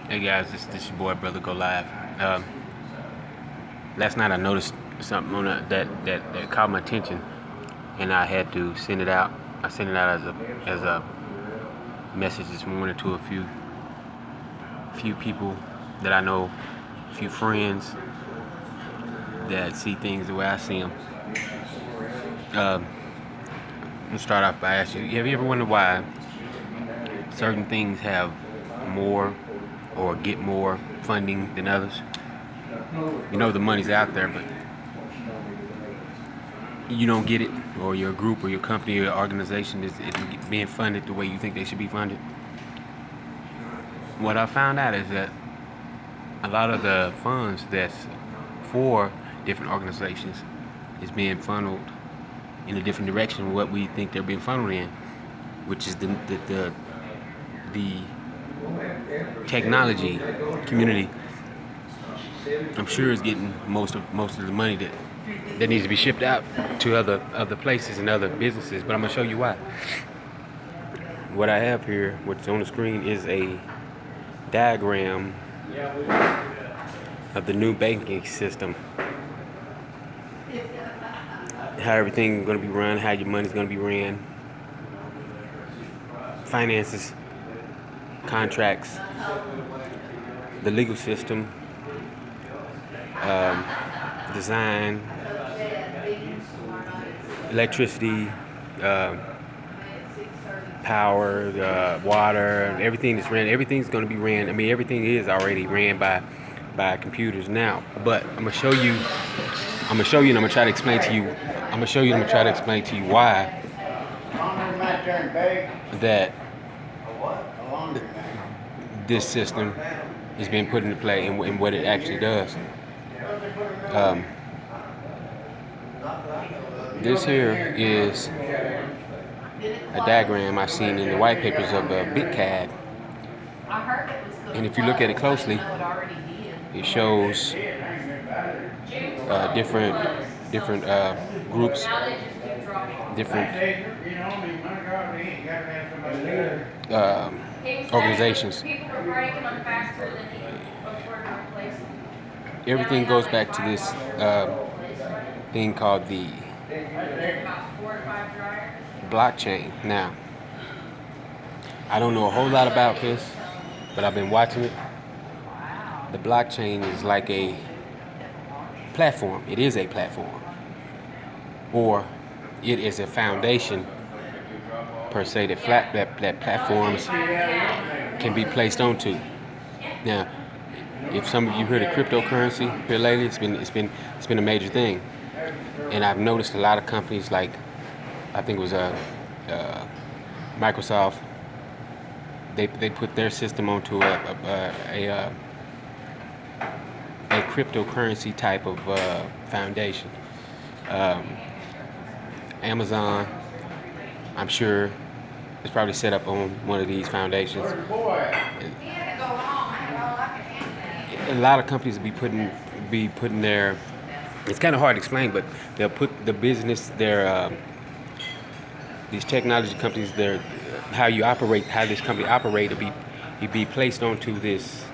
Hey guys, this your boy Brother Go Live. Um, Last night I noticed something on that caught my attention, and I had to send it out. I sent it out as a message this morning to a few people that I know, a few friends that see things the way I see them. I'm gonna start off by asking you: have you ever wondered why certain things have more or get more funding than others? You know the money's out there, but you don't get it, or your group or your company or your organization is being funded the way you think they should be funded. What I found out is that a lot of the funds that's for different organizations is being funneled in a different direction what we think they're being funneled in, which is the technology community. I'm sure is getting most of the money that needs to be shipped out to other places and other businesses. But I'm gonna show you why. What I have here, what's on the screen, is a diagram of the new banking system. How everything's gonna be run, how your money's gonna be ran, finances, contracts, the legal system, design, electricity, power, water, everything is ran. Everything's going to be ran. I mean, everything is already ran by computers now. But I'm gonna show you. I'm gonna show you, and I'm gonna try to explain to you. I'm gonna show you, and I'm gonna try to explain to you why that this system is being put into play and what it actually does. Um, this here is a diagram I seen in the white papers of BitCAD, and if you look at it closely, it shows different groups, different organizations. Everything goes back to this thing called the blockchain. Now, I don't know a whole lot about this, but I've been watching it. The blockchain is like a platform. It is a platform, or it is a foundation per se that platforms can be placed onto. Now, if some of you heard of cryptocurrency here lately, it's been a major thing, and I've noticed a lot of companies like I think it was Microsoft. They put their system onto a cryptocurrency type of foundation. Um, Amazon, I'm sure, is probably set up on one of these foundations. A lot of companies be putting their. It's kind of hard to explain, but they'll put the business, their these technology companies, their how this company operate to be placed onto this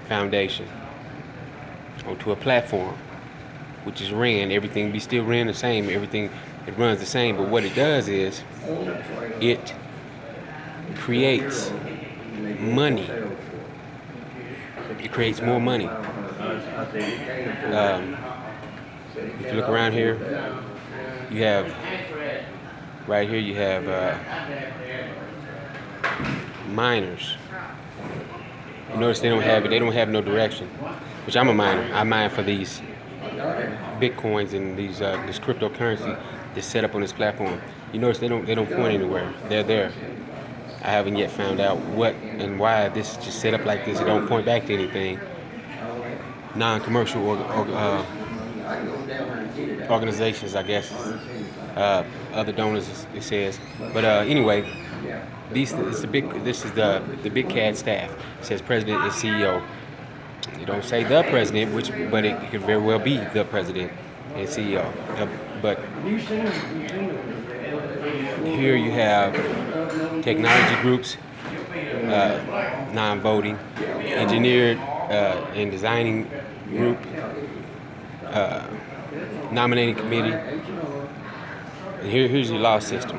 foundation, onto a platform, which is ran. Everything be still ran the same. Everything it runs the same. But what it does is it creates money. It creates more money. If you look around here, you have right here you have miners. You notice they don't have it. They don't have no direction. Which I'm a miner. I mine for these bitcoins and these this cryptocurrency that's set up on this platform. You notice they don't point anywhere. They're there. I haven't yet found out what and why this is just set up like this. It don't point back to anything. Non-commercial organizations, I guess. Other donors, it says. But anyway, this is the big cat staff. It says president and CEO. You don't say the president, but it could very well be the president and CEO. But here you have technology groups, non-voting, engineered and designing group, nominating committee. And here's your law system.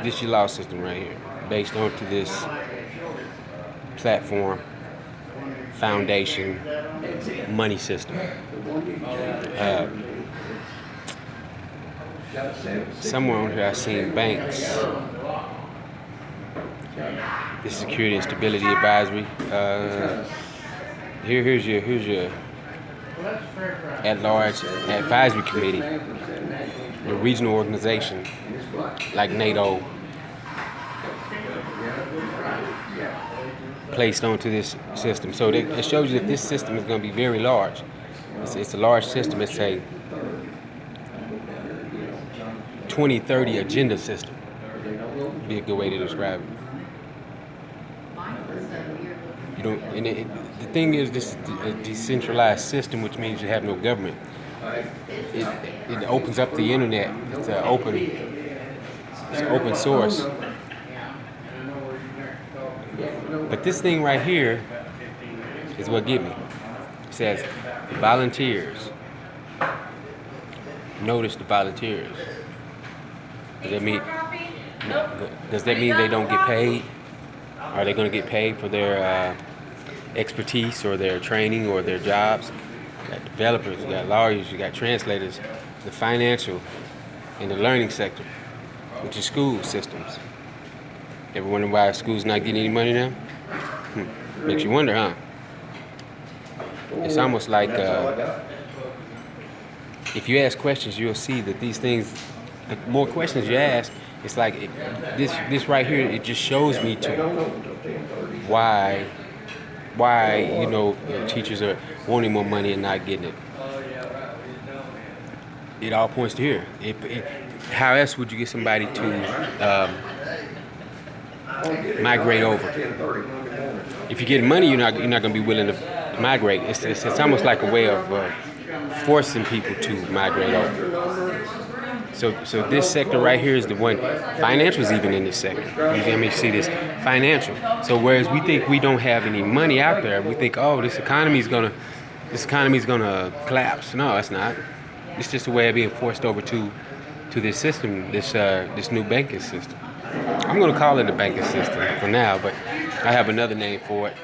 This is your law system right here, based onto this platform, foundation, money system. Somewhere on here I seen banks. The Security and Stability Advisory. Here's your at-large advisory committee. The regional organization like NATO placed onto this system. So it shows you that this system is going to be very large. It's a large system. It's a 2030 agenda system. Would be a good way to describe it. You don't. The thing is, this is a decentralized system, which means you have no government. It opens up the internet. It's open source. But this thing right here is what get me. It says volunteers. Notice the volunteers. Does that mean they don't get paid? Are they going to get paid for their expertise or their training or their jobs? You got developers, you got lawyers, you got translators, the financial and the learning sector, which is school systems. Ever wonder why school's not getting any money now? Makes you wonder, huh? It's almost like if you ask questions, you'll see that these things, the more questions you ask, it's like this right here, it just shows me to why teachers are wanting more money and not getting it. It all points to here. How else would you get somebody to migrate over? If you get money, you're not going to be willing to migrate. It's almost like a way of forcing people to migrate over. So this sector right here is the one. Financial's even in this sector. You see this financial. So whereas we think we don't have any money out there, we think, oh, this economy's gonna collapse. No, it's not. It's just a way of being forced over to this system, this new banking system. I'm gonna call it a banking system for now, but I have another name for it.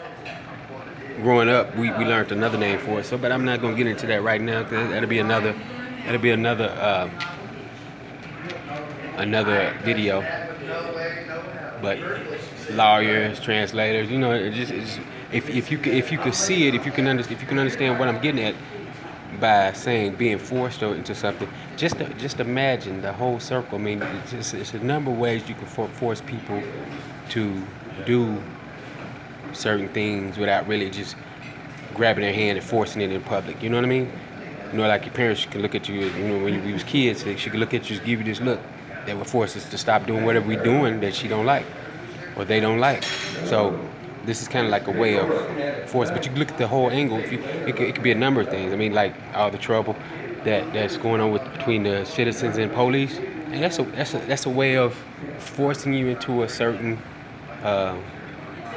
Growing up, we learned another name for it. But I'm not gonna get into that right now, because that'll be another video. But lawyers, translators, if you could see it, if you can understand what I'm getting at by saying being forced into something, just imagine the whole circle. I mean, it's a number of ways you can force people to do certain things without really just grabbing their hand and forcing it in public. You know what I mean? Like your parents can look at you. When we was kids, she could look at you, just give you this look that would force us to stop doing whatever we're doing that she don't like or they don't like. So this is kind of like a way of force. But you can look at the whole angle. It could be a number of things. I mean, like all the trouble that's going on between the citizens and police, and that's a way of forcing you into a certain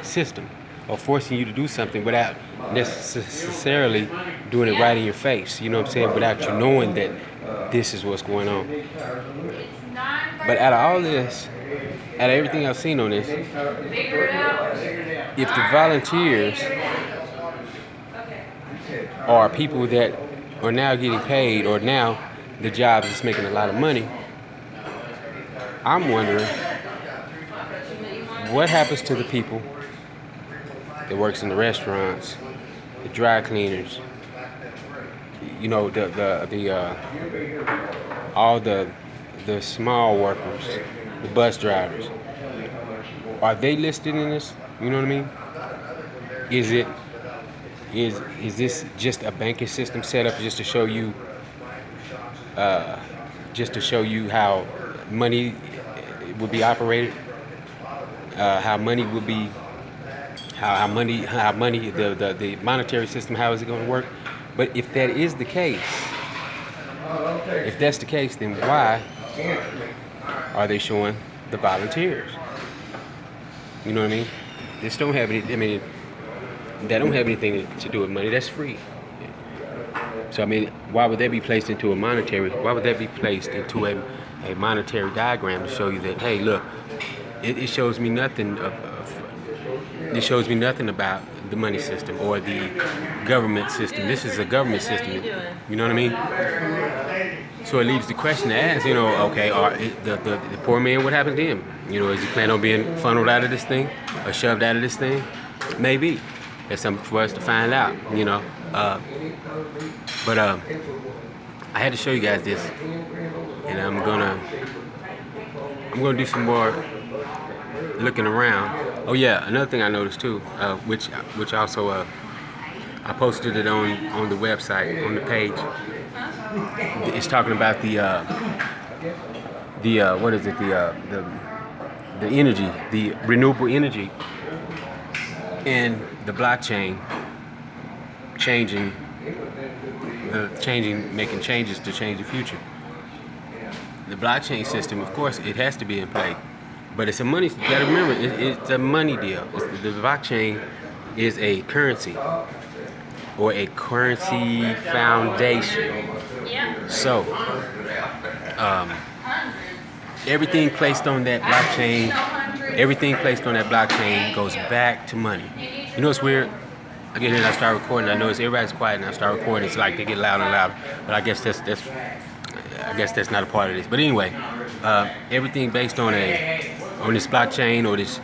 system, or forcing you to do something without necessarily doing it right in your face. You know what I'm saying? Without you knowing that this is what's going on. But out of all this, out of everything I've seen on this, if the volunteers are people that are now getting paid, or now the job is making a lot of money, I'm wondering what happens to the people that works in the restaurants, the dry cleaners, all the small workers, the bus drivers. Are they listed in this? You know what I mean? Is this just a banking system set up just to show you how money would be operated, how money would be, how money the monetary system, how is it going to work? But if that is the case, then why are they showing the volunteers? You know what I mean? This don't have any. I mean, that don't have anything to do with money. That's free. So I mean, why would that be placed into a monetary? Why would that be placed into a monetary diagram to show you that, hey, look, it shows me nothing it shows me nothing about the money system or the government system. This is a government system. You know what I mean? So it leaves the question to ask, you know, okay, the poor man, what happened to him? You know, is he planning on being funneled out of this thing or shoved out of this thing? Maybe. That's something for us to find out, you know. But I had to show you guys this, and I'm gonna do some more looking around. Oh yeah, another thing I noticed too, which also I posted it on the website on the page. It's talking about the what is it, the energy, the renewable energy, and the blockchain making changes to change the future. The blockchain system, of course, it has to be in play, but it's a money. You gotta remember, it's a money deal. The blockchain is a currency or a currency foundation. So everything placed on that blockchain goes back to money. You know, it's weird. I get here and I start recording. I notice everybody's quiet and I start recording. It's like they get louder and louder. But I guess that's not a part of this. But anyway, everything based on this blockchain or this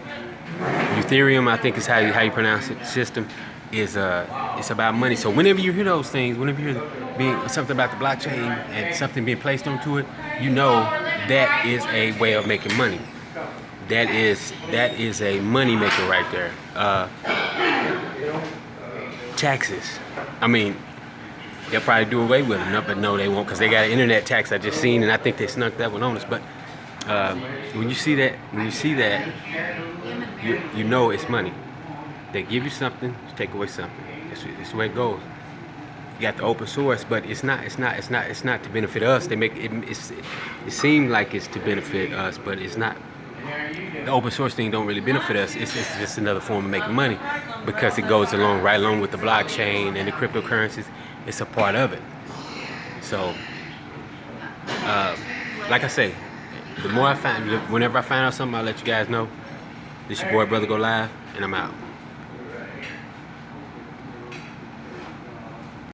Ethereum, I think is how you pronounce it, system, is it's about money. So whenever you hear those things, whenever you hear something about the blockchain and something being placed onto it, you know that is a way of making money. That is a money maker right there. Taxes. I mean, they'll probably do away with them, but no, they won't, because they got an internet tax I just seen, and I think they snuck that one on us. But when you see that, you know it's money. They give you something, to take away something. It's the way it goes. You got the open source, but it's not to benefit us. They make it seem like it's to benefit us, but it's not. The open source thing don't really benefit us. It's just another form of making money, because it goes right along with the blockchain and the cryptocurrencies. It's a part of it. So, like I say, whenever I find out something, I'll let you guys know. This your boy, Brother Go Live, and I'm out.